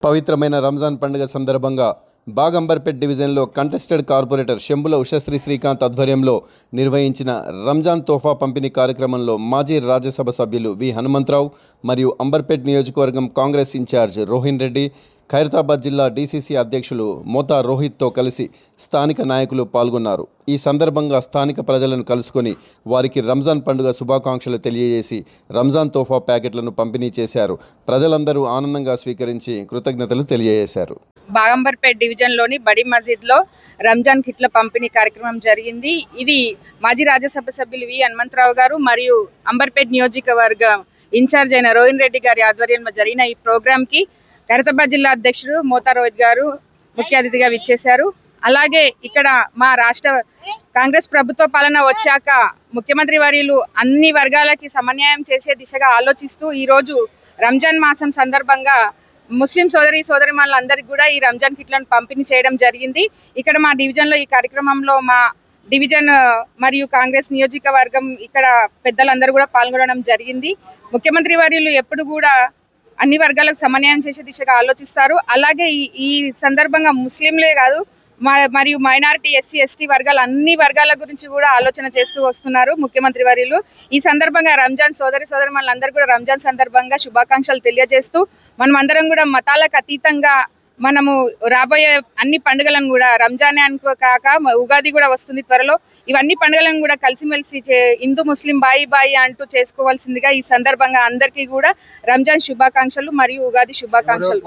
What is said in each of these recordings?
పవిత్రమైన రంజాన్ పండుగ సందర్భంగా బాగంబర్పేట్ డివిజన్లో కంటెస్టెడ్ కార్పొరేటర్ శంభుల ఉషశ్రీ శ్రీకాంత్ ఆధ్వర్యంలో నిర్వహించిన రంజాన్ తోఫా పంపిణీ కార్యక్రమంలో మాజీ రాజ్యసభ సభ్యులు వి హనుమంతరావు మరియు అంబర్పేట్ నియోజకవర్గం కాంగ్రెస్ ఇన్ఛార్జ్ రోహిన్ రెడ్డి, ఖైరతాబాద్ జిల్లా డీసీసీ అధ్యక్షులు మోతా రోహిత్తో కలిసి స్థానిక నాయకులు పాల్గొన్నారు. ఈ సందర్భంగా స్థానిక ప్రజలను కలుసుకొని వారికి రంజాన్ పండుగ శుభాకాంక్షలు తెలియజేసి రంజాన్ తోఫా ప్యాకెట్లను పంపిణీ చేశారు. ప్రజలందరూ ఆనందంగా స్వీకరించి కృతజ్ఞతలు తెలియజేశారు. బాగంబర్పేట్ డివిజన్లోని బడి మస్జిద్లో రంజాన్ కిట్ల పంపిణీ కార్యక్రమం జరిగింది. ఇది మాజీ రాజ్యసభ సభ్యులు వి హనుమంతరావు గారు మరియు అంబర్పేట్ నియోజకవర్గ ఇన్ఛార్జ్ అయిన రోహిన్ రెడ్డి గారి ఆధ్వర్యంలో జరిగిన ఈ ప్రోగ్రాంకి ఖైరతాబాద్ జిల్లా అధ్యక్షుడు మోతా రోహిత్ గారు ముఖ్య అతిథిగా విచ్చేశారు. అలాగే ఇక్కడ మా రాష్ట్ర కాంగ్రెస్ ప్రభుత్వ పాలన వచ్చాక ముఖ్యమంత్రి వర్యులు అన్ని వర్గాలకి సమన్యాయం చేసే దిశగా ఆలోచిస్తూ ఈరోజు రంజాన్ మాసం సందర్భంగా ముస్లిం సోదరిమణులందరికీ కూడా ఈ రంజాన్ కిట్లను పంపిణీ చేయడం జరిగింది. ఇక్కడ మా డివిజన్లో ఈ కార్యక్రమంలో మా డివిజన్ మరియు కాంగ్రెస్ నియోజకవర్గం ఇక్కడ పెద్దలందరూ కూడా పాల్గొనడం జరిగింది. ముఖ్యమంత్రి వర్యులు ఎప్పుడు కూడా అన్ని వర్గాలకు సమన్వయం చేసే దిశగా ఆలోచిస్తారు. అలాగే ఈ సందర్భంగా ముస్లింలే కాదు మరియు మైనారిటీ, ఎస్సీ, ఎస్టీ వర్గాలు అన్ని వర్గాల గురించి కూడా ఆలోచన చేస్తూ వస్తున్నారు ముఖ్యమంత్రి వర్యులు. ఈ సందర్భంగా రంజాన్ సోదరిమణులందరూ కూడా రంజాన్ సందర్భంగా శుభాకాంక్షలు తెలియజేస్తూ మనం అందరం కూడా మతాలకు అతీతంగా మనము రాబోయే అన్ని పండుగలను కూడా రంజానే అనుకో కాక ఉగాది కూడా వస్తుంది త్వరలో. ఇవన్నీ పండుగలను కూడా కలిసిమెలిసి హిందూ ముస్లిం బాయి అంటూ చేసుకోవాల్సిందిగా ఈ సందర్భంగా అందరికీ కూడా రంజాన్ శుభాకాంక్షలు మరియు ఉగాది శుభాకాంక్షలు.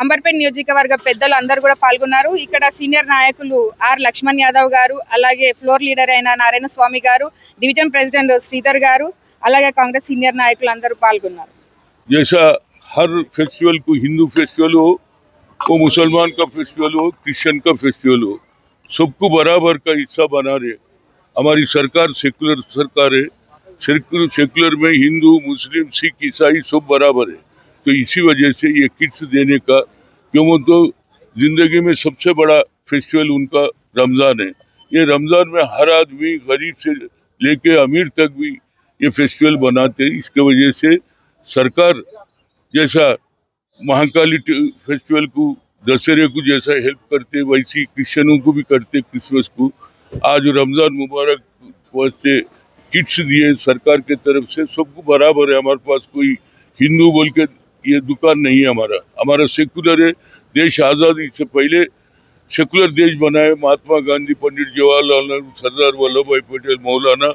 అంబర్పేట్ నియోజకవర్గ పెద్దలు అందరూ కూడా పాల్గొన్నారు. ఇక్కడ సీనియర్ నాయకులు ఆర్ లక్ష్మణ్ యాదవ్ గారు, అలాగే ఫ్లోర్ లీడర్ అయిన నారాయణ స్వామి గారు, డివిజన్ ప్రెసిడెంట్ శ్రీధర్ గారు, అలాగే కాంగ్రెస్ సీనియర్ నాయకులు అందరూ పాల్గొన్నారు. जैसा हर फेस्टिवल को हिंदू फेस्टिवल हो, वो मुसलमान का फेस्टिवल हो, क्रिश्चियन का फेस्टिवल हो, सबको बराबर का हिस्सा बना रहे. हमारी सरकार सेकुलर सरकार है. सेकुलर में हिंदू, मुस्लिम, सिख, ईसाई सब बराबर है. तो इसी वजह से ये किट्स देने का, क्यों तो जिंदगी में सबसे बड़ा फेस्टिवल उनका रमज़ान है. ये रमज़ान में हर आदमी गरीब से लेके अमीर तक भी ये फेस्टिवल बनाते हैं. इसके वजह से सरकार जैसा महाकाली फेस्टिवल को, दशहरे को जैसा हेल्प करते वैसी क्रिश्चियनों को भी करते. क्रिसमस को आज रमज़ान मुबारक वास्ते किट्स दिए सरकार के तरफ से. सबको बराबर है. हमारे पास कोई हिंदू बोल के ये दुकान नहीं है. हमारा सेकुलर है. देश आज़ादी से पहले सेकुलर देश बनाए महात्मा गांधी, पंडित जवाहरलाल नेहरू, सरदार वल्लभ भाई पटेल, मौलाना.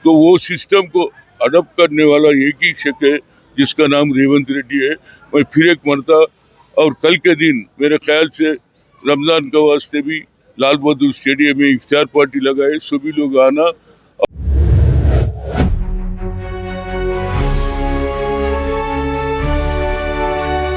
तो वो सिस्टम को अडॉप्ट करने वाला एक ही शख्स है जिसका नाम रेवंत रेड्डी है. मैं फिर एक मरता और कल के दिन मेरे ख्याल से रमज़ान का वास्ते भी लाल बहादुर स्टेडियम में इफ्तार पार्टी लगाए. सभी लोग आना